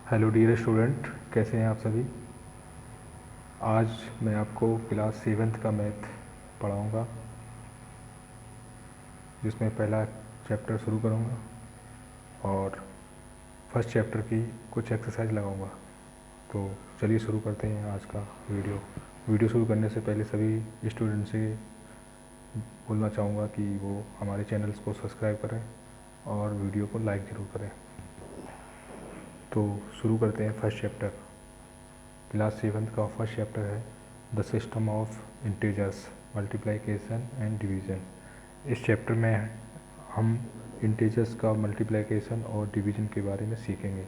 Hello dear student, कैसे हैं आप सभी। आज मैं आपको क्लास 7th का मैथ पढ़ाऊंगा, जिसमें पहला चैप्टर शुरू करूंगा और फर्स्ट चैप्टर की कुछ एक्सरसाइज लगाऊंगा। तो चलिए शुरू करते हैं आज का वीडियो शुरू करने से पहले सभी स्टूडेंट से बोलना चाहूँगा कि वो हमारे चैनल्स को सब्सक्राइब करें और वीडियो को लाइक ज़रूर करें। तो शुरू करते हैं फर्स्ट चैप्टर। क्लास 7th का फर्स्ट चैप्टर है the system of integers, multiplication and division. इस चैप्टर में हम इंटीजर्स का मल्टीप्लिकेशन और डिवीज़न के बारे में सीखेंगे।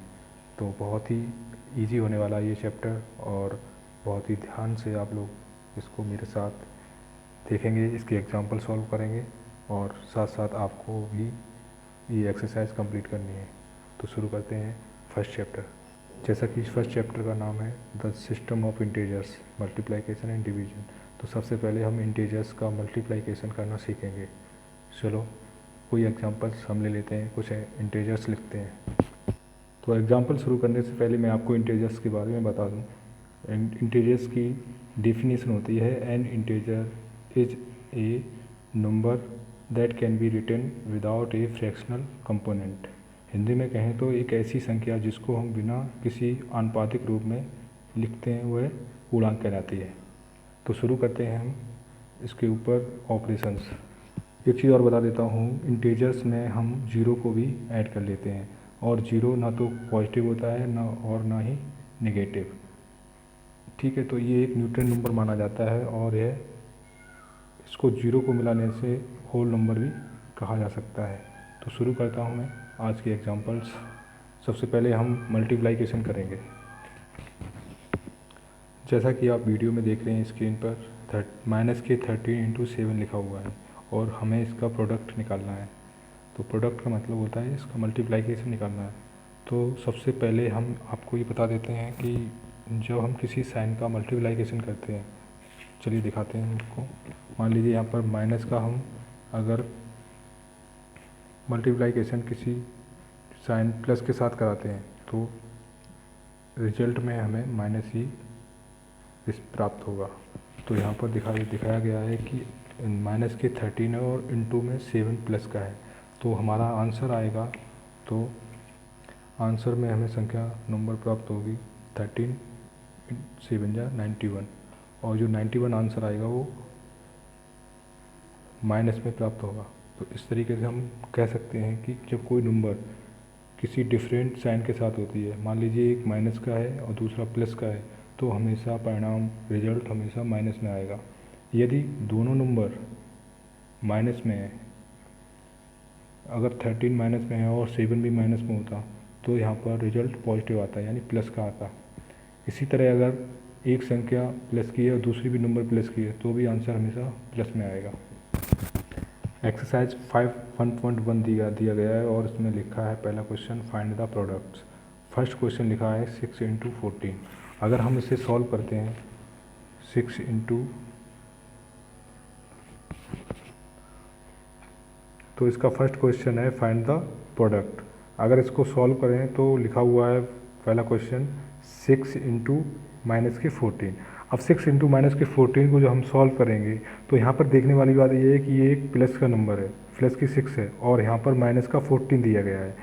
तो बहुत ही इजी होने वाला ये चैप्टर और बहुत ही ध्यान से आप लोग इसको मेरे साथ देखेंगे, इसके एग्जाम्पल सॉल्व करेंगे और साथ साथ आपको भी ये एक्सरसाइज कंप्लीट करनी है। तो शुरू करते हैं फर्स्ट चैप्टर। जैसा कि फर्स्ट चैप्टर का नाम है the system of integers, multiplication and division, तो सबसे पहले हम इंटीजर्स का मल्टीप्लिकेशन करना सीखेंगे। चलो कोई एग्जांपल्स हम ले लेते हैं, कुछ इंटीजर्स लिखते हैं। तो एग्जांपल शुरू करने से पहले मैं आपको इंटीजर्स के बारे में बता दूं। इंटीजर्स की डेफिनेशन होती है an integer is a number that can be written without a fractional component. Hindi में कहें तो एक ऐसी संख्या जिसको हम बिना किसी आनुपातिक रूप में लिखते हैं वह पूर्णांक कहलाती है। तो शुरू करते हैं हम इसके ऊपर ऑपरेशंस। एक चीज़ और बता देता हूँ, इंटीजर्स में हम जीरो को भी ऐड कर लेते हैं और जीरो ना तो पॉजिटिव होता है ना ही नेगेटिव। ठीक है, तो ये एक न्यूट्रल नंबर माना जाता है और यह इसको जीरो को मिलाने से होल नंबर भी कहा जा सकता है। तो शुरू करता हूँ मैं आज के एग्जांपल्स। सबसे पहले हम मल्टीप्लिकेशन करेंगे। जैसा कि आप वीडियो में देख रहे हैं स्क्रीन पर -13 × 7 लिखा हुआ है और हमें इसका प्रोडक्ट निकालना है। तो प्रोडक्ट का मतलब होता है इसका मल्टीप्लिकेशन निकालना है। तो सबसे पहले हम आपको ये बता देते हैं कि जब हम किसी साइन का मल्टीप्लिकेशन करते हैं, चलिए दिखाते हैं उसको। मान लीजिए यहाँ पर माइनस का हम अगर मल्टीप्लिकेशन किसी साइन प्लस के साथ कराते हैं तो रिजल्ट में हमें माइनस ही प्राप्त होगा। तो यहाँ पर दिखाया गया है कि -13 है और इनटू में 7 प्लस का है, तो हमारा आंसर आएगा। तो आंसर में हमें संख्या नंबर प्राप्त होगी 13 × 7 = 91 और जो 91 आंसर आएगा वो माइनस में प्राप्त होगा। तो इस तरीके से हम कह सकते हैं कि जब कोई नंबर किसी डिफरेंट साइन के साथ होती है, मान लीजिए एक माइनस का है और दूसरा प्लस का है, तो हमेशा परिणाम रिजल्ट हमेशा माइनस में आएगा। यदि दोनों नंबर माइनस में है, अगर 13 माइनस में है और 7 भी माइनस में होता तो यहाँ पर रिजल्ट पॉजिटिव आता है, यानी प्लस का आता। इसी तरह अगर एक संख्या प्लस की है और दूसरी भी नंबर प्लस की है तो भी आंसर हमेशा प्लस में आएगा। एक्सरसाइज 5.1 दिया गया है और इसमें लिखा है पहला question find the products. First question लिखा है 6 × 14। अगर हम इसे सॉल्व करते हैं 6 × तो इसका फर्स्ट क्वेश्चन है फाइंड द प्रोडक्ट। अगर इसको सॉल्व करें तो लिखा हुआ है पहला क्वेश्चन 6 × -14। अब 6 × -14 को जो हम सॉल्व करेंगे तो यहाँ पर देखने वाली बात ये है कि ये एक प्लस का नंबर है, प्लस की 6 है और यहाँ पर माइनस का 14 दिया गया है।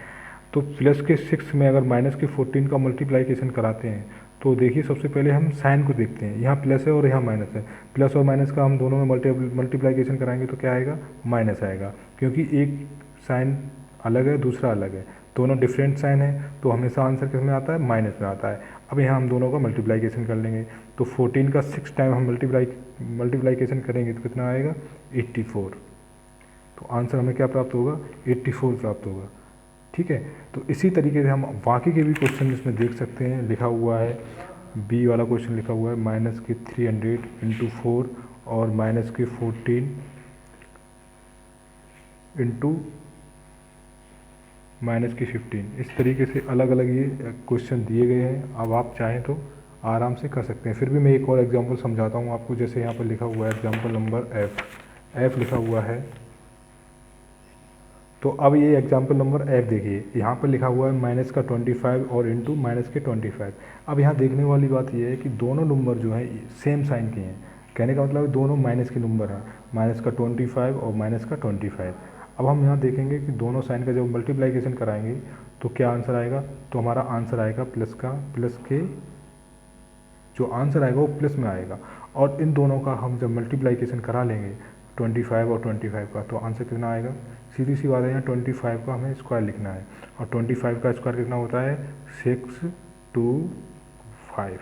तो प्लस के 6 में अगर -14 का मल्टीप्लिकेशन कराते हैं तो देखिए सबसे पहले हम साइन को देखते हैं। यहाँ प्लस है और यहाँ माइनस है, प्लस और माइनस का हम दोनों में मल्टीप्लिकेशन कराएंगे तो क्या आएगा, माइनस आएगा, क्योंकि एक साइन अलग है दूसरा अलग है, दोनों डिफरेंट साइन है तो हमेशा आंसर किस में आता है, माइनस में आता है। अब यहाँ हम दोनों का मल्टीप्लिकेशन कर लेंगे तो 14 का 6 टाइम हम मल्टीप्लिकेशन करेंगे तो कितना आएगा, 84। तो आंसर हमें क्या प्राप्त होगा, 84 प्राप्त होगा। ठीक है, तो इसी तरीके से हम बाकी के भी क्वेश्चन इसमें देख सकते हैं। लिखा हुआ है बी वाला क्वेश्चन लिखा हुआ है -300 × 4 और -14 × -15। इस तरीके से अलग अलग ये क्वेश्चन दिए गए हैं। अब आप चाहें तो आराम से कर सकते हैं। फिर भी मैं एक और एग्जांपल समझाता हूँ आपको। जैसे यहाँ पर लिखा हुआ है एग्जांपल नंबर एफ लिखा हुआ है तो अब ये एग्जाम्पल नंबर F देखिए, यहाँ पर लिखा हुआ है माइनस का 25 और इंटू माइनस के 25। अब यहाँ देखने वाली बात ये है कि दोनों नंबर जो है सेम साइन के हैं, कहने का मतलब दोनों माइनस के नंबर हैं, माइनस का 25 और माइनस का 25। अब हम यहाँ देखेंगे कि दोनों साइन का जब मल्टीप्लाइकेशन कराएंगे तो क्या आंसर आएगा, तो हमारा आंसर आएगा प्लस के जो आंसर आएगा वो प्लस में आएगा। और इन दोनों का हम जब मल्टीप्लाइकेशन करा लेंगे 25 और 25 का, तो आंसर कितना आएगा, सीधी सी बात है, यहाँ 25 का हमें स्क्वायर लिखना है और 25 का स्क्वायर कितना होता है 625,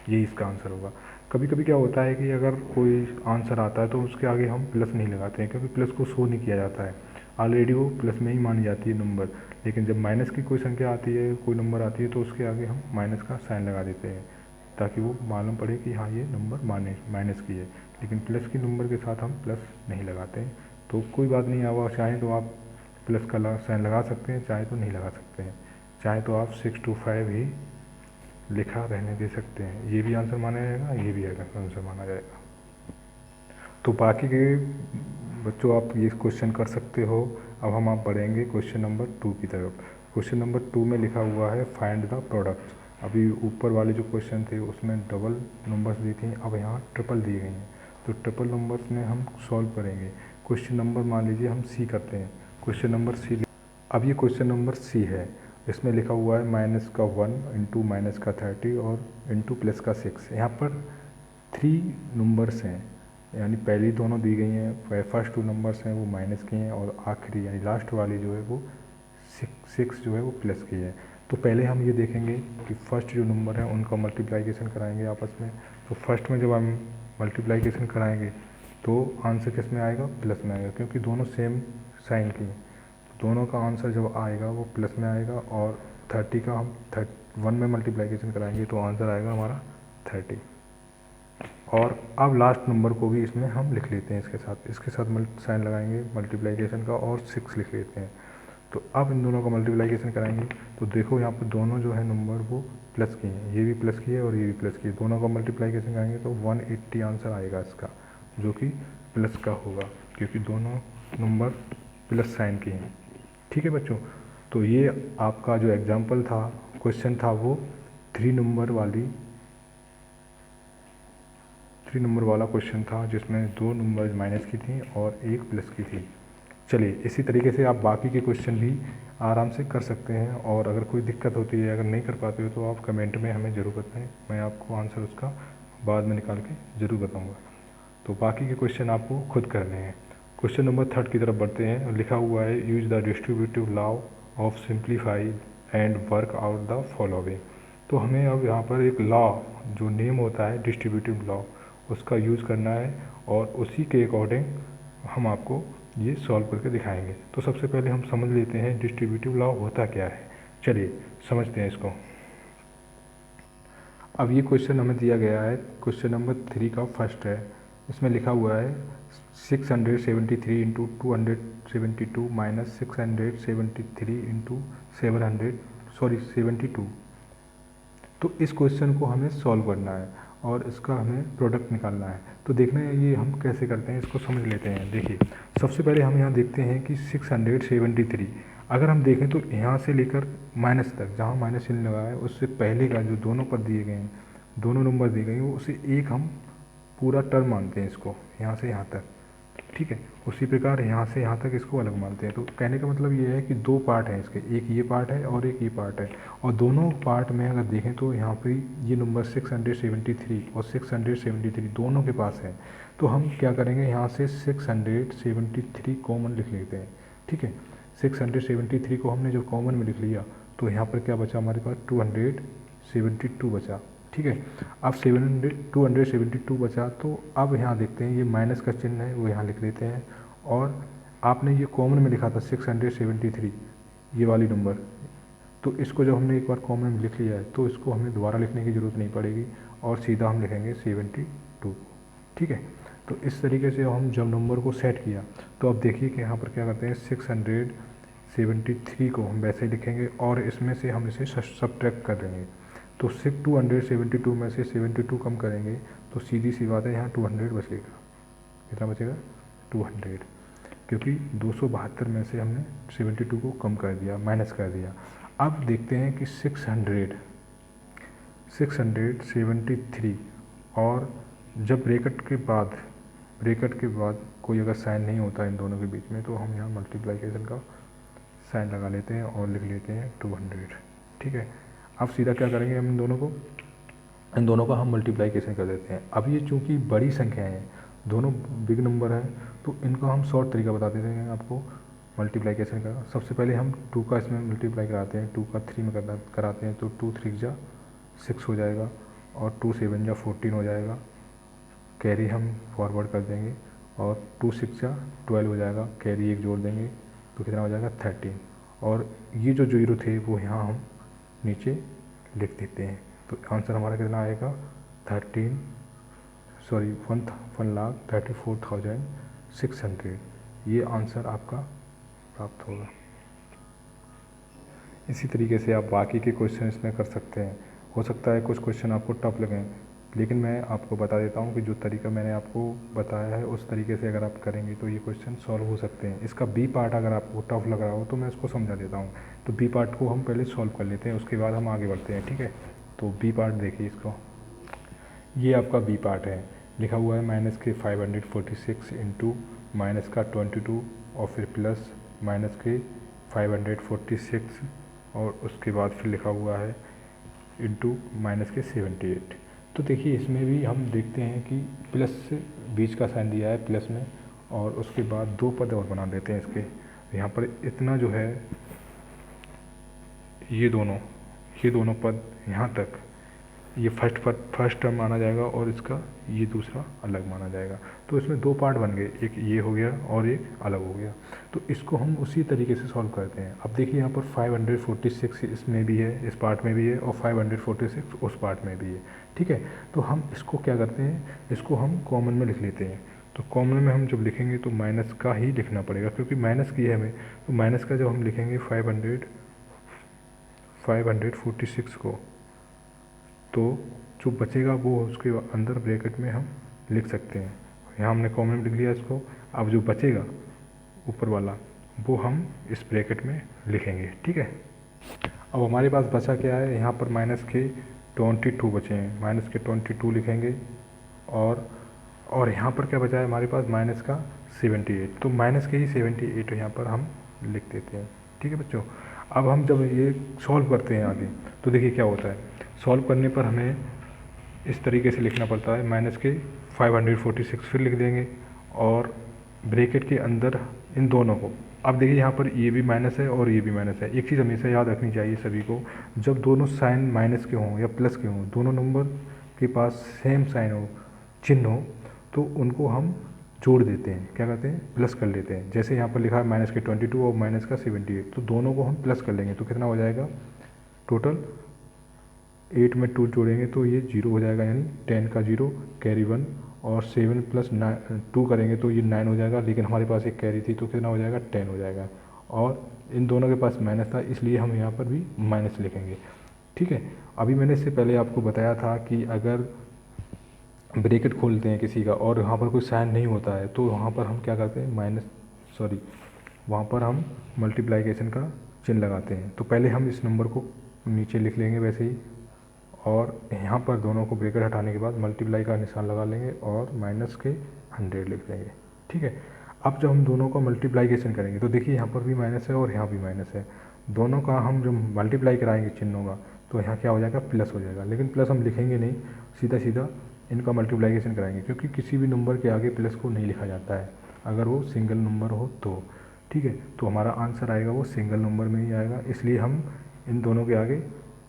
यही इसका आंसर होगा। कभी कभी क्या होता है कि अगर कोई आंसर आता है तो उसके आगे हम प्लस नहीं लगाते हैं, क्योंकि प्लस को शो नहीं किया जाता है, ऑलरेडी वो प्लस में ही मानी जाती है नंबर। लेकिन जब माइनस की कोई संख्या आती है, कोई नंबर आती है, तो उसके आगे हम माइनस का साइन लगा देते हैं ताकि वो मालूम पड़े कि हाँ ये नंबर माइनस की है। लेकिन प्लस की नंबर के साथ हम प्लस नहीं लगाते हैं। तो कोई बात नहीं, आप चाहें तो आप प्लस का साइन लगा सकते हैं, चाहे तो नहीं लगा सकते हैं, चाहे तो आप 625 ही लिखा रहने दे सकते हैं, ये भी आंसर माना जाएगा, ये भी आंसर माना जाएगा। तो बाकी के बच्चों आप ये क्वेश्चन कर सकते हो। अब हम आप बढ़ेंगे क्वेश्चन नंबर 2 की तरफ। क्वेश्चन नंबर 2 में लिखा हुआ है फाइंड द प्रोडक्ट्स। अभी ऊपर वाले जो क्वेश्चन थे उसमें डबल नंबर्स दी थी, अब यहाँ ट्रिपल दी गई हैं, तो ट्रिपल नंबर्स में हम सॉल्व करेंगे। क्वेश्चन नंबर मान लीजिए हम सी करते हैं, क्वेश्चन नंबर सी। अब ये क्वेश्चन नंबर सी है, इसमें लिखा हुआ है माइनस का 1 इंटू माइनस का 30 और इंटू प्लस का 6। यहाँ पर 3 नंबर्स हैं, यानी पहली दोनों दी गई हैं, फर्स्ट 2 नंबर्स हैं वो माइनस की हैं और आखिरी यानी लास्ट वाली जो है वो 6 जो है वो प्लस की है। तो पहले हम ये देखेंगे कि फर्स्ट जो नंबर है उनका मल्टीप्लाइकेशन कराएंगे आपस में। तो फर्स्ट में जब हम मल्टीप्लाइकेशन कराएंगे तो आंसर किस में आएगा, प्लस में आएगा, क्योंकि दोनों सेम साइन की हैं। दोनों का आंसर जब आएगा वो प्लस में आएगा। और 30 का हम 1 में मल्टीप्लाइकेशन कराएंगे तो आंसर आएगा हमारा 30। और अब लास्ट नंबर को भी इसमें हम लिख लेते हैं, इसके साथ साइन लगाएंगे मल्टीप्लाइकेशन का और 6 लिख लेते हैं। तो अब इन दोनों का मल्टीप्लाइकेशन कराएंगे तो देखो यहाँ पर दोनों जो है नंबर वो प्लस की हैं, ये भी प्लस की है और ये भी प्लस की है। दोनों का मल्टीप्लाइकेशन कराएंगे तो 180 आंसर आएगा इसका, जो कि प्लस का होगा, क्योंकि दोनों नंबर प्लस साइन के हैं। ठीक है बच्चों, तो ये आपका जो एग्जाम्पल था, क्वेश्चन था, वो 3 नंबर वाला क्वेश्चन था, जिसमें 2 नंबर माइनस की थी और 1 प्लस की थी। चलिए, इसी तरीके से आप बाकी के क्वेश्चन भी आराम से कर सकते हैं, और अगर कोई दिक्कत होती है, अगर नहीं कर पाते हो, तो आप कमेंट में हमें ज़रूर बताएं, मैं आपको आंसर उसका बाद में निकाल के ज़रूर बताऊंगा। तो बाकी के क्वेश्चन आपको खुद करने हैं। क्वेश्चन नंबर 3 की तरफ बढ़ते हैं। लिखा हुआ है use the distributive law of simplify and work out the following. तो हमें अब यहाँ पर एक लॉ जो नेम होता है डिस्ट्रीब्यूटिव लॉ, उसका यूज़ करना है और उसी के अकॉर्डिंग हम आपको ये सॉल्व करके दिखाएंगे। तो सबसे पहले हम समझ लेते हैं डिस्ट्रीब्यूटिव लॉ होता क्या है। चलिए समझते हैं इसको। अब ये क्वेश्चन हमें दिया गया है, क्वेश्चन नंबर 3 का फर्स्ट है। इसमें लिखा हुआ है 673 इंटू 272 माइनस 673 इंटू 72। तो इस क्वेश्चन को हमें सॉल्व करना है और इसका हमें प्रोडक्ट निकालना है। तो देखना है ये हम कैसे करते हैं, इसको समझ लेते हैं। देखिए, सबसे पहले हम यहाँ देखते हैं कि 673, अगर हम देखें तो यहाँ से लेकर माइनस तक, जहाँ माइनस चिन्ह लगा है उससे पहले का जो दोनों पद दिए गए हैं, दोनों नंबर दिए गए हैं, उसे एक हम पूरा टर्म मानते हैं इसको, यहाँ से यहाँ तक। ठीक है, उसी प्रकार यहाँ से यहाँ तक इसको अलग मानते हैं। तो कहने का मतलब ये है कि 2 पार्ट हैं इसके, एक ये पार्ट है और एक ये पार्ट है, और दोनों पार्ट में अगर देखें तो यहाँ पे ये नंबर 673 और 673 दोनों के पास है। तो हम क्या करेंगे, यहाँ से 673 कॉमन लिख लेते हैं। ठीक है, 673 को हमने जो कॉमन में लिख लिया तो यहाँ पर क्या बचा हमारे पास 272 बचा। ठीक है, अब 272 बचा। तो अब यहाँ देखते हैं ये माइनस का चिन्ह है वो यहाँ लिख लेते हैं, और आपने ये कॉमन में लिखा था 673 ये वाली नंबर, तो इसको जब हमने एक बार कॉमन में लिख लिया है तो इसको हमें दोबारा लिखने की ज़रूरत नहीं पड़ेगी और सीधा हम लिखेंगे 72। ठीक है, तो इस तरीके से हम जब नंबर को सेट किया तो अब देखिए कि यहाँ पर क्या करते हैं, 673 को हम वैसे ही लिखेंगे और इसमें से हम इसे सब्ट्रैक्ट कर देंगे। तो 272 में से 72 कम करेंगे तो सीधी सी बात है यहाँ 200 बचेगा। कितना बचेगा, 200। क्योंकि 272 में से हमने 72 को कम कर दिया, माइनस कर दिया। अब देखते हैं कि 673 और जब ब्रैकेट के बाद कोई अगर साइन नहीं होता इन दोनों के बीच में, तो हम यहाँ मल्टीप्लिकेशन का साइन लगा लेते हैं और लिख लेते हैं 200। ठीक है, अब सीधा क्या करेंगे, हम इन दोनों का हम मल्टीप्लिकेशन कर देते हैं। अब ये चूँकि बड़ी संख्याएँ हैं, दोनों बिग नंबर हैं, तो इनका हम शॉर्ट तरीका बता देते हैं आपको मल्टीप्लिकेशन का। सबसे पहले हम 2 का इसमें मल्टीप्लाई कराते हैं, 2 का 3 में कराते हैं, तो 2 3 जा 6 हो जाएगा और 2 7 जा 14 हो जाएगा। कैरी हम फॉरवर्ड कर देंगे और 2 6 जा 12 हो जाएगा, कैरी 1 जोड़ देंगे तो कितना हो जाएगा 13। और ये जो 0 थे वो यहाँ हम नीचे लिख देते हैं, तो आंसर हमारा कितना आएगा 1,34,600। ये आंसर आपका प्राप्त होगा। इसी तरीके से आप बाकी के क्वेश्चन इसमें कर सकते हैं। हो सकता है कुछ क्वेश्चन आपको टफ लगें, लेकिन मैं आपको बता देता हूँ कि जो तरीका मैंने आपको बताया है उस तरीके से अगर आप करेंगे तो ये क्वेश्चन सॉल्व हो सकते हैं। इसका बी पार्ट अगर आपको टफ लग रहा हो तो मैं इसको समझा देता हूँ। तो बी पार्ट को हम पहले सॉल्व कर लेते हैं, उसके बाद हम आगे बढ़ते हैं। ठीक है, तो बी पार्ट देखिए इसको, ये आपका बी पार्ट है। लिखा हुआ है माइनस के 546 इंटू माइनस का 22 और फिर प्लस माइनस के 546 और उसके बाद फिर लिखा हुआ है इंटू माइनस के 78। तो देखिए इसमें भी हम देखते हैं कि प्लस से बीच का साइन दिया है प्लस में, और उसके बाद 2 पद और बना देते हैं इसके। यहाँ पर इतना जो है ये दोनों पद यहाँ तक, ये फर्स्ट टर्म माना जाएगा और इसका ये दूसरा अलग माना जाएगा। तो इसमें 2 पार्ट बन गए, एक ये हो गया और एक अलग हो गया। तो इसको हम उसी तरीके से सॉल्व करते हैं। अब देखिए यहाँ पर 546 इसमें भी है, इस पार्ट में भी है, और 546 उस पार्ट में भी है। ठीक है, तो हम इसको क्या करते हैं, इसको हम कॉमन में लिख लेते हैं। तो कॉमन में हम जब लिखेंगे तो माइनस का ही लिखना पड़ेगा, क्योंकि माइनस की है हमें। तो माइनस का जब हम लिखेंगे 546 को, तो जो बचेगा वो उसके अंदर ब्रैकेट में हम लिख सकते हैं। यहाँ हमने कॉमन में लिख लिया इसको। अब जो बचेगा ऊपर वाला वो हम इस ब्रैकेट में लिखेंगे। ठीक है, अब हमारे पास बचा क्या है, यहाँ पर माइनस के 22 बचे हैं, माइनस के 22 लिखेंगे। और यहाँ पर क्या बचा है हमारे पास, माइनस का 78। तो माइनस के ही 78 यहाँ पर हम लिख देते हैं। ठीक है बच्चों, अब हम जब ये सॉल्व करते हैं आगे, तो देखिए क्या होता है। सॉल्व करने पर हमें इस तरीके से लिखना पड़ता है, माइनस के 546 फिर लिख देंगे और ब्रैकेट के अंदर इन दोनों को। अब देखिए यहाँ पर ये भी माइनस है और ये भी माइनस है। एक चीज़ हमेशा याद रखनी चाहिए सभी को, जब दोनों साइन माइनस के हों या प्लस के हों, दोनों नंबर के पास सेम साइन हो, चिन्ह हो, तो उनको हम जोड़ देते हैं, क्या करते हैं, प्लस कर लेते हैं। जैसे यहाँ पर लिखा है माइनस के 22 और माइनस का 78, तो दोनों को हम प्लस कर लेंगे तो कितना हो जाएगा, टोटल 8 में 2 जोड़ेंगे तो ये 0 हो जाएगा, यानी 10 का 0 कैरी 1, और 7 प्लस 2 करेंगे तो ये 9 हो जाएगा, लेकिन हमारे पास एक कैरी थी तो कितना हो जाएगा, 10 हो जाएगा। और इन दोनों के पास माइनस था, इसलिए हम यहाँ पर भी माइनस लिखेंगे। ठीक है, अभी मैंने इससे पहले आपको बताया था कि अगर ब्रैकेट खोलते हैं किसी का और वहाँ पर कोई साइन नहीं होता है, तो वहाँ पर हम क्या करते हैं, वहाँ पर हम मल्टीप्लिकेशन का चिन्ह लगाते हैं। तो पहले हम इस नंबर को नीचे लिख लेंगे वैसे ही, और यहाँ पर दोनों को ब्रैकेट हटाने के बाद मल्टीप्लाई का निशान लगा लेंगे और माइनस के 100 लिख देंगे। ठीक है, अब जब हम दोनों का मल्टीप्लिकेशन करेंगे तो देखिए यहाँ पर भी माइनस है और यहाँ भी माइनस है, दोनों का हम जब मल्टीप्लाई कराएंगे चिन्हों का, तो यहाँ क्या हो जाएगा, प्लस हो जाएगा। लेकिन प्लस हम लिखेंगे नहीं, सीधा इनका मल्टीप्लिकेशन कराएंगे, क्योंकि किसी भी नंबर के आगे प्लस को नहीं लिखा जाता है अगर वो सिंगल नंबर हो तो। ठीक है, तो हमारा आंसर आएगा वो सिंगल नंबर में ही आएगा, इसलिए हम इन दोनों के आगे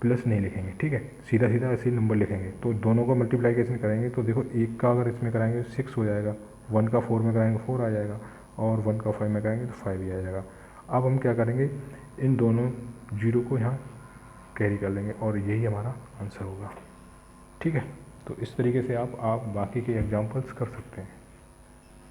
प्लस नहीं लिखेंगे। ठीक है, सीधा ऐसे ही नंबर लिखेंगे। तो दोनों का मल्टीप्लिकेशन करेंगे तो देखो, एक का अगर इसमें कराएंगे 6 हो जाएगा, 1 का 4 में कराएंगे 4 आ जाएगा, और 1 का 5 में कराएंगे तो 5 ही आ जाएगा। अब हम क्या करेंगे, इन दोनों 0 को यहाँ कैरी कर लेंगे और यही हमारा आंसर होगा। ठीक है, तो इस तरीके से आप बाकी के एग्जाम्पल्स कर सकते हैं।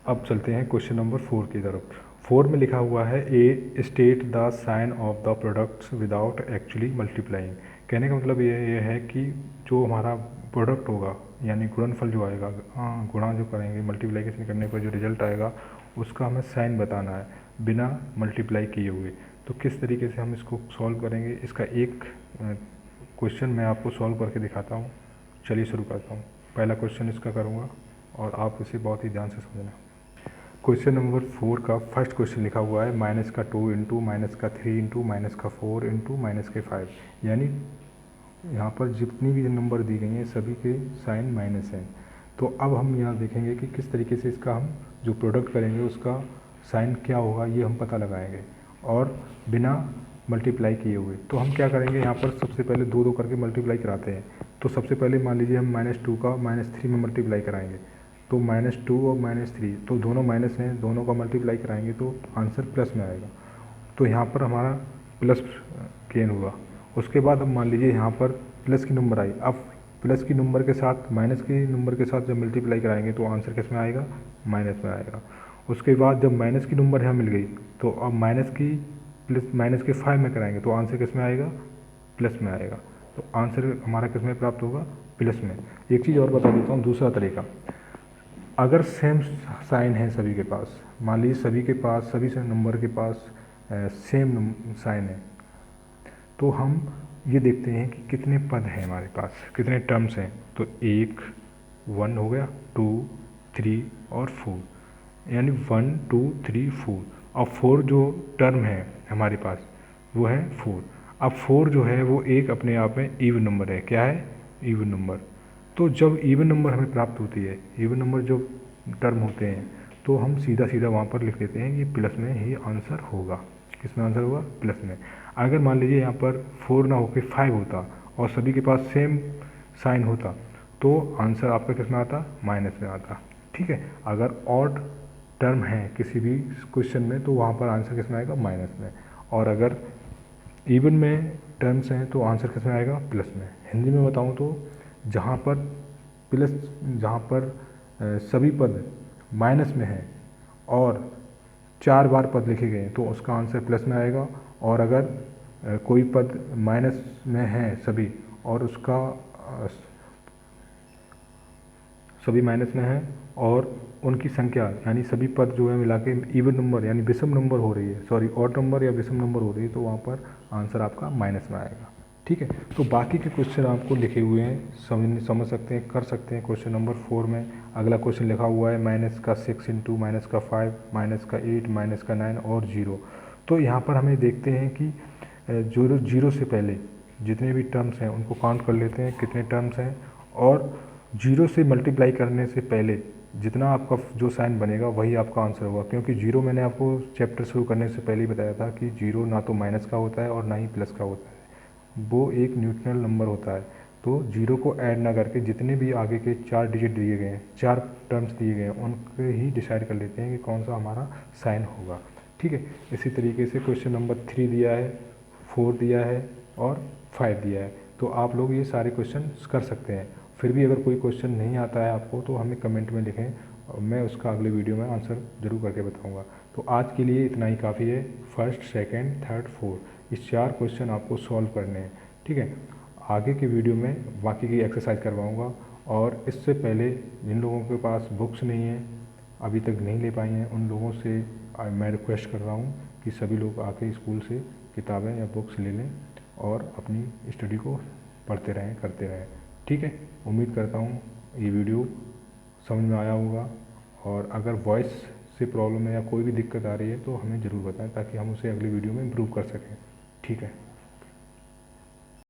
अब चलते हैं क्वेश्चन नंबर 4 की तरफ। 4 में लिखा हुआ है, A state the sign of the products without actually multiplying. कहने का मतलब ये है कि जो हमारा प्रोडक्ट होगा, यानी गुणनफल जो आएगा, गुणा जो करेंगे मल्टीप्लिकेशन करने पर जो रिजल्ट आएगा, उसका हमें साइन बताना है बिना मल्टीप्लाई किए हुए। तो किस तरीके से हम इसको सॉल्व करेंगे, इसका एक क्वेश्चन मैं आपको सॉल्व करके दिखाता हूँ। चलिए शुरू करता हूँ। पहला क्वेश्चन इसका करूँगा और आप इसे बहुत ही ध्यान से समझना। क्वेश्चन नंबर 4 का फर्स्ट क्वेश्चन लिखा हुआ है माइनस का 2 इंटू माइनस का 3 इंटू माइनस का 4 इंटू माइनस के 5, यानी यहाँ पर जितनी भी नंबर दी गई हैं सभी के साइन माइनस हैं। तो अब हम यहाँ देखेंगे कि किस तरीके से इसका हम जो प्रोडक्ट करेंगे उसका साइन क्या होगा, ये हम पता लगाएंगे और बिना मल्टीप्लाई किए हुए। तो हम क्या करेंगे, यहाँ पर सबसे पहले दो दो करके मल्टीप्लाई कराते हैं। तो सबसे पहले मान लीजिए हम -2 का -3 में मल्टीप्लाई कराएंगे, तो -2 और -3 तो दोनों माइनस हैं, दोनों का मल्टीप्लाई कराएंगे तो आंसर प्लस में आएगा। तो यहाँ पर हमारा प्लस गेन हुआ। उसके बाद अब मान लीजिए यहाँ पर प्लस की नंबर आई, अब प्लस की नंबर के साथ माइनस की नंबर के साथ जब मल्टीप्लाई कराएंगे तो आंसर किस में आएगा, माइनस में आएगा। उसके बाद जब माइनस की नंबर यहाँ मिल गई तो अब माइनस की प्लस माइनस के 5 में कराएंगे तो आंसर किस में आएगा, प्लस में आएगा। तो आंसर हमारा किस में प्राप्त होगा, प्लस में। एक चीज़ और बता देता हूँ, दूसरा तरीका, अगर सेम साइन है सभी के पास, मान लीजिए सभी के पास सभी से नंबर के पास सेम साइन है, तो हम ये देखते हैं कि कितने पद हैं हमारे पास, कितने टर्म्स हैं। तो 1 हो गया, 2 3 और 4, यानी 1 2 3 4। और 4 जो टर्म है हमारे पास वो है 4। अब 4 जो है वो एक अपने आप में इवन नंबर है। क्या है, इवन नंबर। तो जब इवन नंबर हमें प्राप्त होती है, इवन नंबर जो टर्म होते हैं, तो हम सीधा सीधा वहाँ पर लिख देते हैं कि प्लस में ही आंसर होगा। किस में आंसर होगा, प्लस में। अगर मान लीजिए यहाँ पर 4 ना होकर 5 होता और सभी के पास सेम साइन होता तो आंसर आपका किस में आता, माइनस में आता। ठीक है, अगर ऑड टर्म है किसी भी क्वेश्चन में तो वहाँ पर आंसर किस में आएगा, माइनस में। और अगर इवन में टर्म्स हैं तो आंसर किस में आएगा, प्लस में। हिंदी में बताऊँ तो जहाँ पर प्लस, जहाँ पर सभी पद माइनस में हैं और 4 बार पद लिखे गए तो उसका आंसर प्लस में आएगा। और अगर कोई पद माइनस में है सभी और उसका सभी माइनस में है और उनकी संख्या यानी सभी पद जो है मिला के इवन नंबर यानी विषम नंबर हो रही है, सॉरी ऑड नंबर या विषम नंबर हो रही है, तो वहाँ पर आंसर आपका माइनस में आएगा। ठीक है, तो बाकी के क्वेश्चन आपको लिखे हुए हैं, समझ सकते हैं, कर सकते हैं। क्वेश्चन नंबर 4 में अगला क्वेश्चन लिखा हुआ है माइनस का 6 इंटू माइनस का 5 माइनस का 8 माइनस का 9 और 0। तो यहाँ पर हमें देखते हैं कि जो 0 से पहले जितने भी टर्म्स हैं उनको काउंट कर लेते हैं कितने टर्म्स हैं, और 0 से मल्टीप्लाई करने से पहले जितना आपका जो साइन बनेगा वही आपका आंसर होगा। क्योंकि 0 मैंने आपको चैप्टर शुरू करने से पहले ही बताया था कि 0 ना तो माइनस का होता है और ना ही प्लस का होता है, वो एक न्यूट्रल नंबर होता है। तो 0 को ऐड ना करके जितने भी आगे के 4 डिजिट दिए गए हैं, 4 टर्म्स दिए गए हैं, उनके ही डिसाइड कर लेते हैं कि कौन सा हमारा साइन होगा। ठीक है, इसी तरीके से क्वेश्चन नंबर 3 दिया है, 4 दिया है और 5 दिया है। तो आप लोग ये सारे क्वेश्चन कर सकते हैं। फिर भी अगर कोई क्वेश्चन नहीं आता है आपको तो हमें कमेंट में लिखें और मैं उसका अगले वीडियो में आंसर ज़रूर करके बताऊंगा। तो आज के लिए इतना ही काफ़ी है। फर्स्ट, सेकंड, थर्ड, फोर्थ इस 4 क्वेश्चन आपको सॉल्व करने हैं। ठीक है, आगे के वीडियो में बाकी की एक्सरसाइज करवाऊँगा। और इससे पहले जिन लोगों के पास बुक्स नहीं है, अभी तक नहीं ले पाई हैं, उन लोगों से मैं रिक्वेस्ट कर रहा हूँ कि सभी लोग आके स्कूल से किताबें या बुक्स ले लें और अपनी स्टडी को पढ़ते रहें, करते रहें। ठीक है, उम्मीद करता हूँ ये वीडियो समझ में आया होगा। और अगर वॉइस से प्रॉब्लम है या कोई भी दिक्कत आ रही है तो हमें ज़रूर बताएं ताकि हम उसे अगली वीडियो में इम्प्रूव कर सकें। ठीक है।